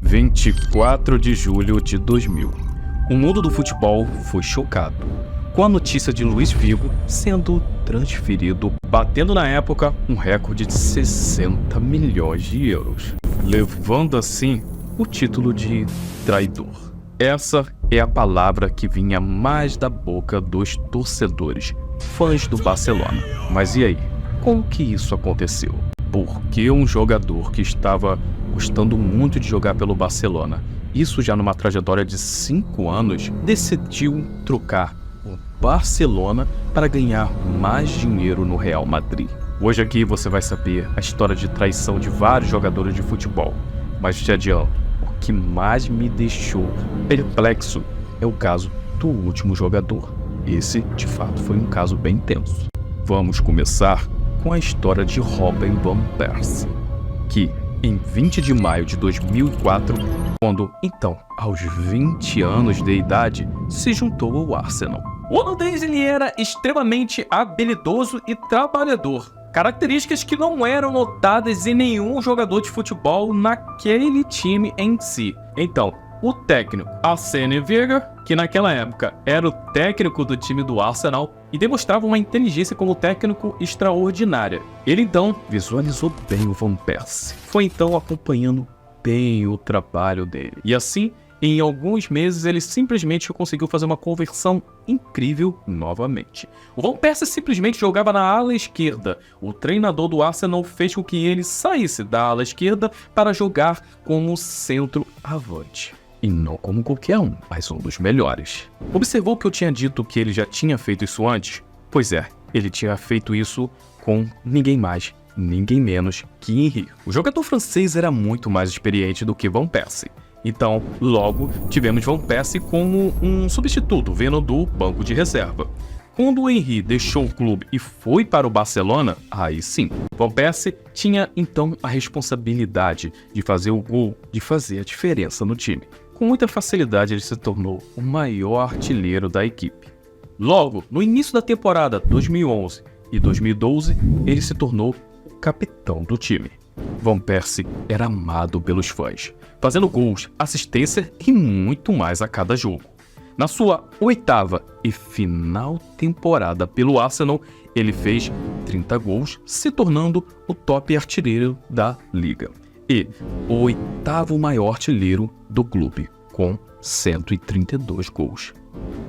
24 de julho de 2000. O mundo do futebol foi chocado com a notícia de Luís Figo sendo transferido, batendo na época um recorde de 60 milhões de euros, levando assim o título de traidor. Essa é a palavra que vinha mais da boca dos torcedores, fãs do Barcelona. Mas e aí? Como que isso aconteceu? Por que um jogador que estava gostando muito de jogar pelo Barcelona, isso já numa trajetória de 5 anos, decidiu trocar o Barcelona para ganhar mais dinheiro no Real Madrid? Hoje aqui você vai saber a história de traição de vários jogadores de futebol. Mas te adianto, o que mais me deixou perplexo é o caso do último jogador. Esse, de fato, foi um caso bem tenso. Vamos começar com a história de Robin van Persie, que em 20 de maio de 2004, quando, então, aos 20 anos de idade, se juntou ao Arsenal. O holandês ele era extremamente habilidoso e trabalhador, características que não eram notadas em nenhum jogador de futebol naquele time em si. Então, o técnico Arsene Wenger, que naquela época era o técnico do time do Arsenal e demonstrava uma inteligência como técnico extraordinária. Ele então visualizou bem o Van Persie, foi então acompanhando bem o trabalho dele. E assim, em alguns meses, ele simplesmente conseguiu fazer uma conversão incrível novamente. O Van Persie simplesmente jogava na ala esquerda. O treinador do Arsenal fez com que ele saísse da ala esquerda para jogar como centroavante. E não como qualquer um, mas um dos melhores. Observou que eu tinha dito que ele já tinha feito isso antes? Pois é, ele tinha feito isso com ninguém mais, ninguém menos que Henry. O jogador francês era muito mais experiente do que Van Persie. Então, logo, tivemos Van Persie como um substituto, vindo do banco de reserva. Quando o Henry deixou o clube e foi para o Barcelona, aí sim, Van Persie tinha então a responsabilidade de fazer o gol, de fazer a diferença no time. Com muita facilidade ele se tornou o maior artilheiro da equipe. Logo, no início da temporada 2011 e 2012, ele se tornou o capitão do time. Van Persie era amado pelos fãs, fazendo gols, assistência e muito mais a cada jogo. Na sua 8ª e final temporada pelo Arsenal, ele fez 30 gols, se tornando o top artilheiro da liga. E o 8º maior artilheiro do clube, com 132 gols.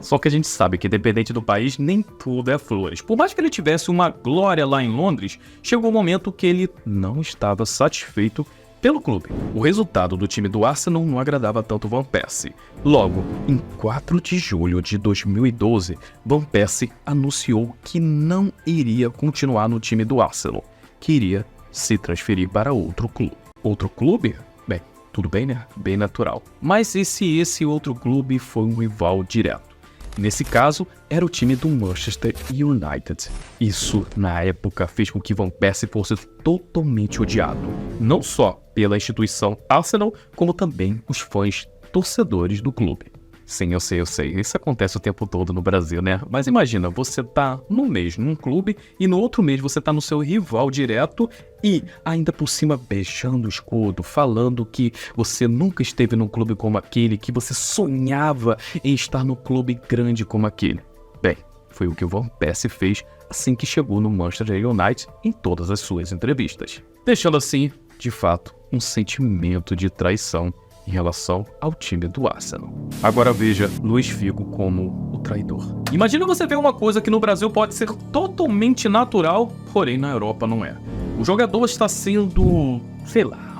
Só que a gente sabe que, independente do país, nem tudo é flores. Por mais que ele tivesse uma glória lá em Londres, chegou um momento que ele não estava satisfeito pelo clube. O resultado do time do Arsenal não agradava tanto Van Persie. Logo, em 4 de julho de 2012, Van Persie anunciou que não iria continuar no time do Arsenal, que iria se transferir para outro clube. Outro clube? Bem, tudo bem, né? Bem natural. Mas esse outro clube foi um rival direto. Nesse caso, era o time do Manchester United. Isso, na época, fez com que Van Persie fosse totalmente odiado. Não só pela instituição Arsenal, como também os fãs torcedores do clube. Sim, eu sei. Isso acontece o tempo todo no Brasil, né? Mas imagina, você tá num mês num clube e no outro mês você tá no seu rival direto e ainda por cima beijando o escudo, falando que você nunca esteve num clube como aquele, que você sonhava em estar num clube grande como aquele. Bem, foi o que o Van Persie fez assim que chegou no Manchester United em todas as suas entrevistas. Deixando assim, de fato, um sentimento de traição em relação ao time do Arsenal. Agora veja Luís Figo como o traidor. Imagina você ver uma coisa que no Brasil pode ser totalmente natural, porém na Europa não é. O jogador está sendo,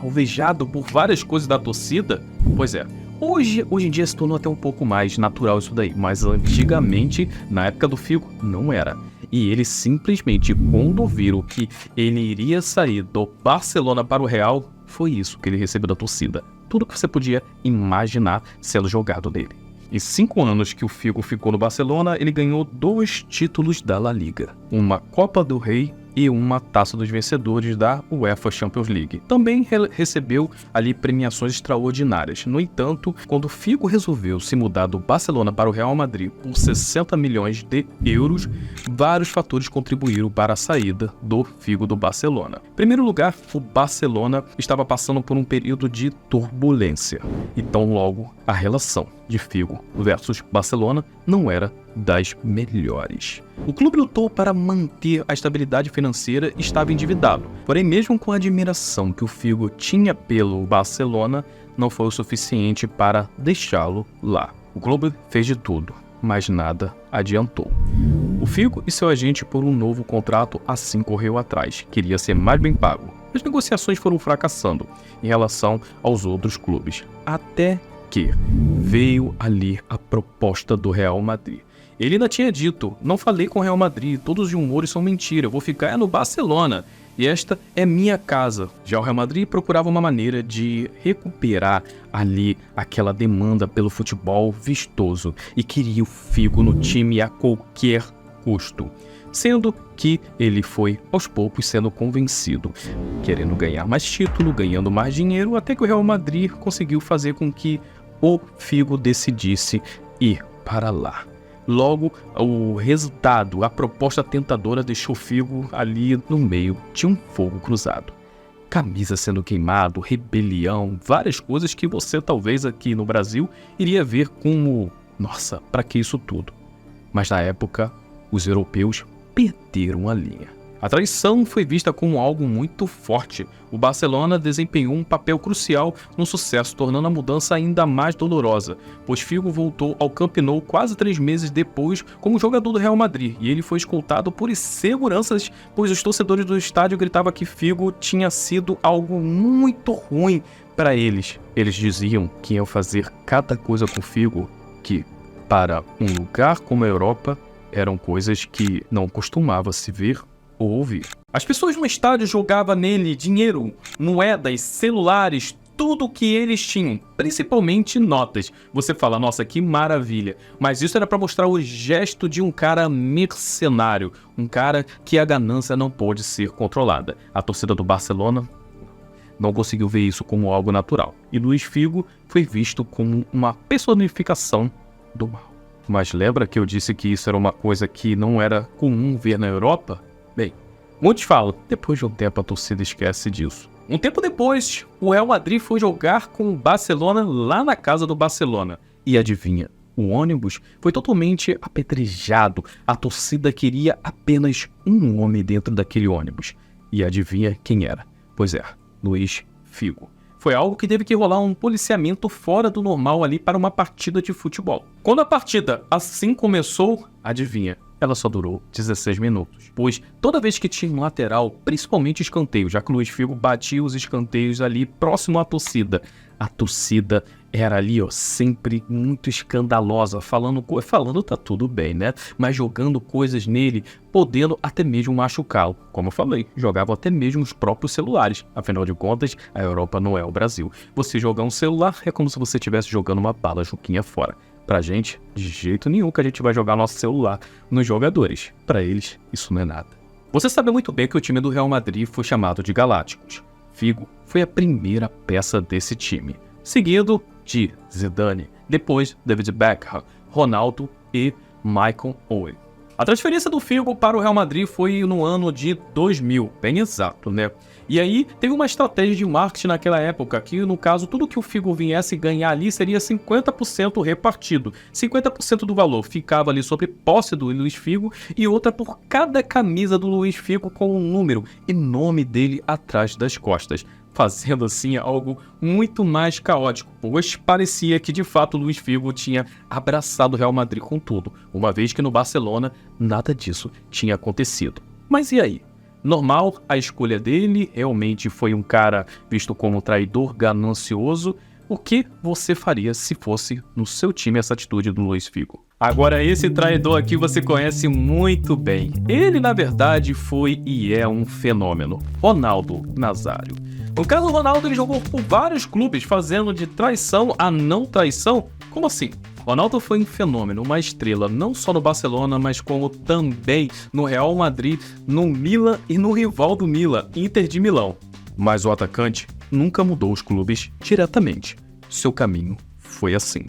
alvejado por várias coisas da torcida. Pois é, hoje em dia se tornou até um pouco mais natural isso daí, mas antigamente, na época do Figo, não era. E ele simplesmente, quando viram que ele iria sair do Barcelona para o Real, foi isso que ele recebeu da torcida. Tudo que você podia imaginar sendo jogado nele. Em 5 anos que o Figo ficou no Barcelona, ele ganhou 2 títulos da La Liga, uma Copa do Rei e uma taça dos vencedores da UEFA Champions League. Também recebeu ali premiações extraordinárias. No entanto, quando o Figo resolveu se mudar do Barcelona para o Real Madrid por 60 milhões de euros, vários fatores contribuíram para a saída do Figo do Barcelona. Em primeiro lugar, o Barcelona estava passando por um período de turbulência. Então, logo, a relação de Figo versus Barcelona não era das melhores. O clube lutou para manter a estabilidade financeira e estava endividado. Porém, mesmo com a admiração que o Figo tinha pelo Barcelona, não foi o suficiente para deixá-lo lá. O clube fez de tudo, mas nada adiantou. O Figo e seu agente por um novo contrato assim correu atrás. Queria ser mais bem pago. As negociações foram fracassando em relação aos outros clubes. Até que veio ali a proposta do Real Madrid. Ele ainda tinha dito: não falei com o Real Madrid, todos os rumores são mentira, eu vou ficar no Barcelona e esta é minha casa. Já o Real Madrid procurava uma maneira de recuperar ali aquela demanda pelo futebol vistoso e queria o Figo no time a qualquer custo. Sendo que ele foi aos poucos sendo convencido, querendo ganhar mais título, ganhando mais dinheiro, até que o Real Madrid conseguiu fazer com que o Figo decidisse ir para lá. Logo, o resultado, a proposta tentadora deixou Figo ali no meio de um fogo cruzado. Camisa sendo queimado, rebelião, várias coisas que você talvez aqui no Brasil iria ver como, nossa, para que isso tudo? Mas na época, os europeus perderam a linha. A traição foi vista como algo muito forte. O Barcelona desempenhou um papel crucial no sucesso, tornando a mudança ainda mais dolorosa, pois Figo voltou ao Camp Nou quase 3 meses depois como jogador do Real Madrid, e ele foi escoltado por seguranças, pois os torcedores do estádio gritavam que Figo tinha sido algo muito ruim para eles. Eles diziam que iam fazer cada coisa com Figo, que para um lugar como a Europa eram coisas que não costumava se ver ou ouvir. As pessoas no estádio jogavam nele dinheiro, moedas, celulares, tudo o que eles tinham, principalmente notas. Você fala, nossa, que maravilha. Mas isso era para mostrar o gesto de um cara mercenário, um cara que a ganância não pode ser controlada. A torcida do Barcelona não conseguiu ver isso como algo natural. E Luís Figo foi visto como uma personificação do mal. Mas lembra que eu disse que isso era uma coisa que não era comum ver na Europa? Bem, muitos falam, depois de um tempo a torcida esquece disso. Um tempo depois, o Real Madrid foi jogar com o Barcelona lá na casa do Barcelona. E adivinha, o ônibus foi totalmente apedrejado. A torcida queria apenas um homem dentro daquele ônibus. E adivinha quem era? Pois é, Luís Figo. Foi algo que teve que rolar um policiamento fora do normal ali para uma partida de futebol. Quando a partida assim começou, adivinha, ela só durou 16 minutos. Pois toda vez que tinha um lateral, principalmente escanteio, já que o Luís Figo batia os escanteios ali próximo à torcida, a torcida era ali, ó, sempre muito escandalosa, falando tá tudo bem, né? Mas jogando coisas nele, podendo até mesmo machucá-lo. Como eu falei, jogavam até mesmo os próprios celulares. Afinal de contas, a Europa não é o Brasil. Você jogar um celular é como se você estivesse jogando uma bala juquinha fora. Pra gente, de jeito nenhum que a gente vai jogar nosso celular nos jogadores. Pra eles, isso não é nada. Você sabe muito bem que o time do Real Madrid foi chamado de Galácticos. Figo foi a primeira peça desse time, seguido de Zidane, depois David Beckham, Ronaldo e Michael Owen. A transferência do Figo para o Real Madrid foi no ano de 2000, bem exato, né? E aí teve uma estratégia de marketing naquela época, que no caso tudo que o Figo viesse ganhar ali seria 50% repartido. 50% do valor ficava ali sobre posse do Luís Figo e outra por cada camisa do Luís Figo com um número e nome dele atrás das costas, fazendo assim algo muito mais caótico, pois parecia que de fato o Luís Figo tinha abraçado o Real Madrid com tudo, uma vez que no Barcelona nada disso tinha acontecido. Mas e aí? Normal a escolha dele, realmente foi um cara visto como traidor, ganancioso. O que você faria se fosse no seu time essa atitude do Luís Figo? Agora esse traidor aqui você conhece muito bem. Ele na verdade foi e é um fenômeno, Ronaldo Nazário. No caso, o Ronaldo ele jogou por vários clubes, fazendo de traição a não traição. Como assim? Ronaldo foi um fenômeno, uma estrela, não só no Barcelona, mas como também no Real Madrid, no Milan e no rival do Milan, Inter de Milão. Mas o atacante nunca mudou os clubes diretamente. Seu caminho foi assim.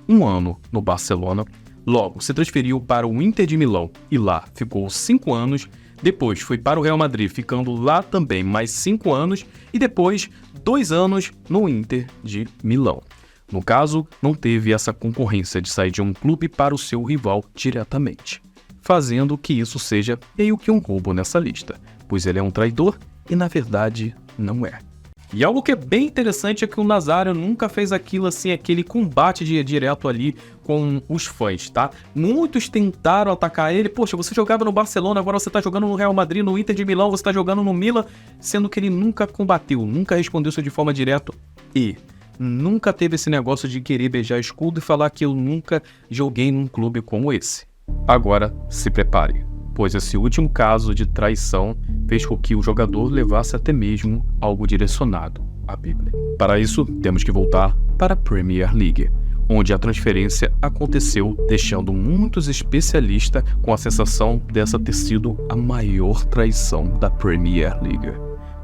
Um ano no Barcelona, logo se transferiu para o Inter de Milão e lá ficou 5 anos. Depois foi para o Real Madrid, ficando lá também mais 5 anos. E depois 2 anos no Inter de Milão. No caso, não teve essa concorrência de sair de um clube para o seu rival diretamente, fazendo que isso seja meio que um roubo nessa lista, pois ele é um traidor e na verdade não é. E algo que é bem interessante é que o Nazário nunca fez aquilo assim, aquele combate direto ali com os fãs, tá? Muitos tentaram atacar ele, poxa, você jogava no Barcelona, agora você tá jogando no Real Madrid, no Inter de Milão, você tá jogando no Milan, sendo que ele nunca combateu, nunca respondeu isso de forma direta e nunca teve esse negócio de querer beijar escudo e falar que eu nunca joguei num clube como esse. Agora, se prepare, pois esse último caso de traição fez com que o jogador levasse até mesmo algo direcionado à Bíblia. Para isso, temos que voltar para a Premier League, onde a transferência aconteceu, deixando muitos especialistas com a sensação dessa ter sido a maior traição da Premier League.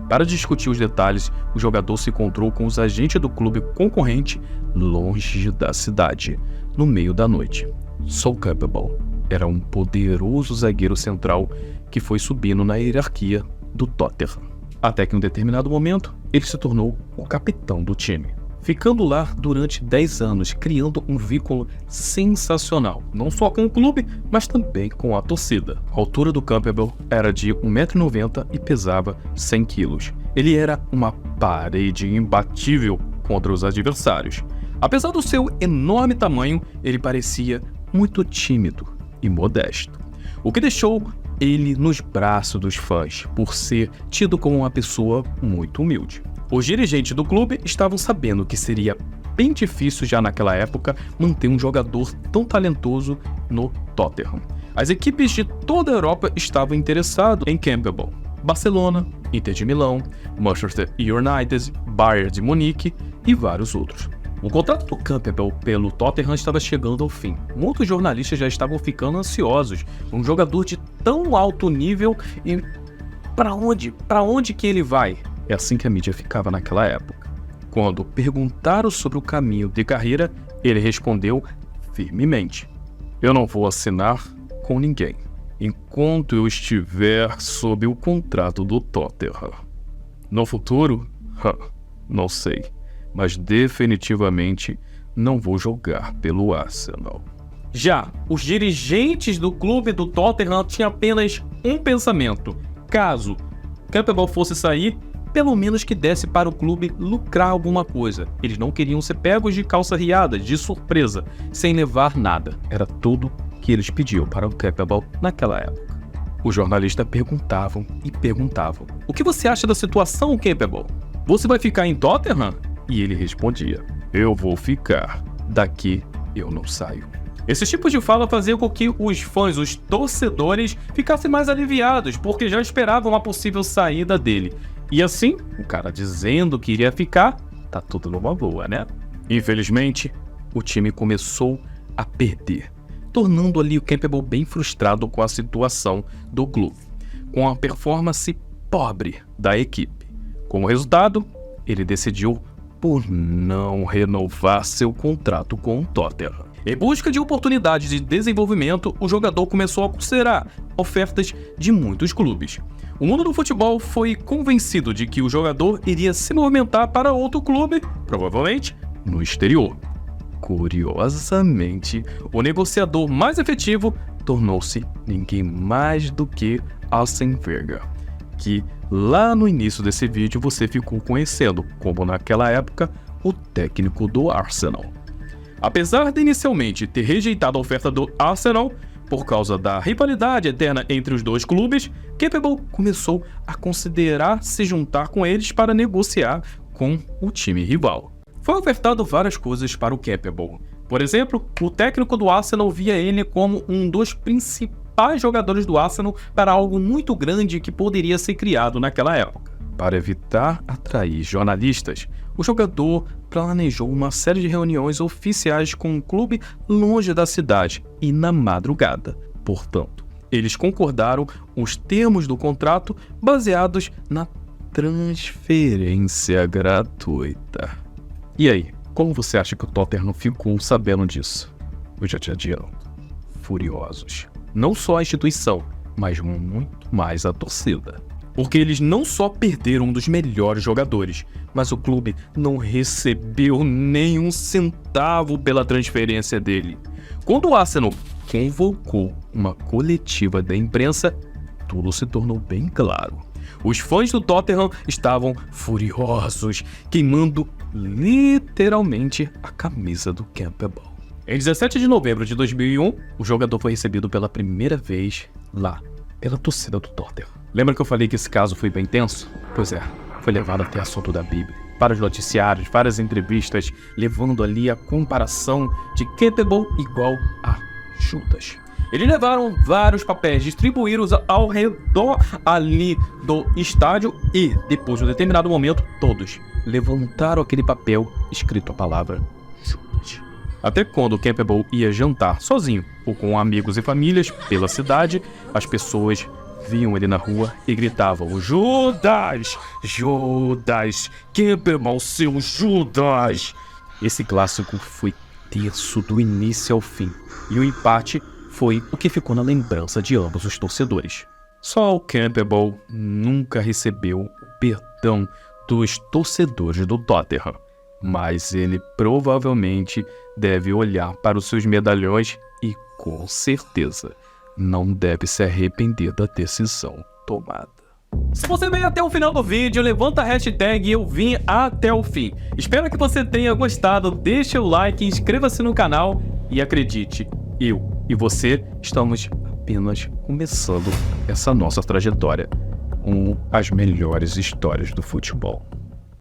Para discutir os detalhes, o jogador se encontrou com os agentes do clube concorrente longe da cidade, no meio da noite. Sol Campbell era um poderoso zagueiro central que foi subindo na hierarquia do Tottenham. Até que em um determinado momento, ele se tornou o capitão do time, ficando lá durante 10 anos, criando um vínculo sensacional, não só com o clube, mas também com a torcida. A altura do Campbell era de 1,90 m e pesava 100 kg. Ele era uma parede imbatível contra os adversários. Apesar do seu enorme tamanho, ele parecia muito tímido e modesto, o que deixou ele nos braços dos fãs, por ser tido como uma pessoa muito humilde. Os dirigentes do clube estavam sabendo que seria bem difícil já naquela época manter um jogador tão talentoso no Tottenham. As equipes de toda a Europa estavam interessadas em Campbell. Barcelona, Inter de Milão, Manchester United, Bayern de Munique e vários outros. O contrato do Campbell pelo Tottenham estava chegando ao fim. Muitos jornalistas já estavam ficando ansiosos. Um jogador de tão alto nível e para onde que ele vai? É assim que a mídia ficava naquela época. Quando perguntaram sobre o caminho de carreira, ele respondeu firmemente: eu não vou assinar com ninguém enquanto eu estiver sob o contrato do Tottenham. No futuro? Não sei, mas definitivamente não vou jogar pelo Arsenal. Já os dirigentes do clube do Tottenham tinham apenas um pensamento: caso Campbell fosse sair, pelo menos que desse para o clube lucrar alguma coisa. Eles não queriam ser pegos de calça riada, de surpresa, sem levar nada. Era tudo que eles pediam para o Campbell naquela época. Os jornalistas perguntavam e perguntavam: o que você acha da situação, Campbell? Você vai ficar em Tottenham? E ele respondia: eu vou ficar. Daqui eu não saio. Esse tipo de fala fazia com que os fãs, os torcedores, ficassem mais aliviados, porque já esperavam uma possível saída dele. E assim, o cara dizendo que iria ficar, tá tudo numa boa, né? Infelizmente, o time começou a perder, tornando ali o Campbell bem frustrado com a situação do clube, com a performance pobre da equipe. Como resultado, ele decidiu por não renovar seu contrato com o Tottenham. Em busca de oportunidades de desenvolvimento, o jogador começou a considerar ofertas de muitos clubes. O mundo do futebol foi convencido de que o jogador iria se movimentar para outro clube, provavelmente no exterior. Curiosamente, o negociador mais efetivo tornou-se ninguém mais do que Arsene Wenger, que lá no início desse vídeo você ficou conhecendo como naquela época o técnico do Arsenal. Apesar de inicialmente ter rejeitado a oferta do Arsenal por causa da rivalidade eterna entre os dois clubes, Campbell começou a considerar se juntar com eles para negociar com o time rival. Foi ofertado várias coisas para o Campbell. Por exemplo, o técnico do Arsenal via ele como um dos principais jogadores do Arsenal para algo muito grande que poderia ser criado naquela época. Para evitar atrair jornalistas, o jogador planejou uma série de reuniões oficiais com o clube longe da cidade e na madrugada. Portanto, eles concordaram os termos do contrato baseados na transferência gratuita. E aí, como você acha que o Tottenham ficou sabendo disso? Eu já te adianto. Furiosos. Não só a instituição, mas muito mais a torcida. Porque eles não só perderam um dos melhores jogadores, mas o clube não recebeu nem um centavo pela transferência dele. Quando o Arsenal convocou uma coletiva da imprensa, tudo se tornou bem claro. Os fãs do Tottenham estavam furiosos, queimando literalmente a camisa do Campbell. Em 17 de novembro de 2001, o jogador foi recebido pela primeira vez lá, pela torcida do Tottenham. Lembra que eu falei que esse caso foi bem tenso? Pois é, foi levado até assunto da Bíblia. Vários noticiários, várias entrevistas, levando ali a comparação de Campbell igual a Judas. Eles levaram vários papéis, distribuíram-os ao redor ali do estádio e, depois de um determinado momento, todos levantaram aquele papel escrito a palavra Judas. Até quando Campbell ia jantar sozinho ou com amigos e famílias pela cidade, as pessoas viam ele na rua e gritavam: Judas! Judas! Campbell, seu Judas! Esse clássico foi tenso do início ao fim, e o empate foi o que ficou na lembrança de ambos os torcedores. Só o Campbell nunca recebeu o perdão dos torcedores do Tottenham, mas ele provavelmente deve olhar para os seus medalhões e, com certeza, não deve se arrepender da decisão tomada. Se você veio até o final do vídeo, levanta a hashtag eu vim até o fim. Espero que você tenha gostado, deixe o like, inscreva-se no canal e acredite, eu e você estamos apenas começando essa nossa trajetória com as melhores histórias do futebol.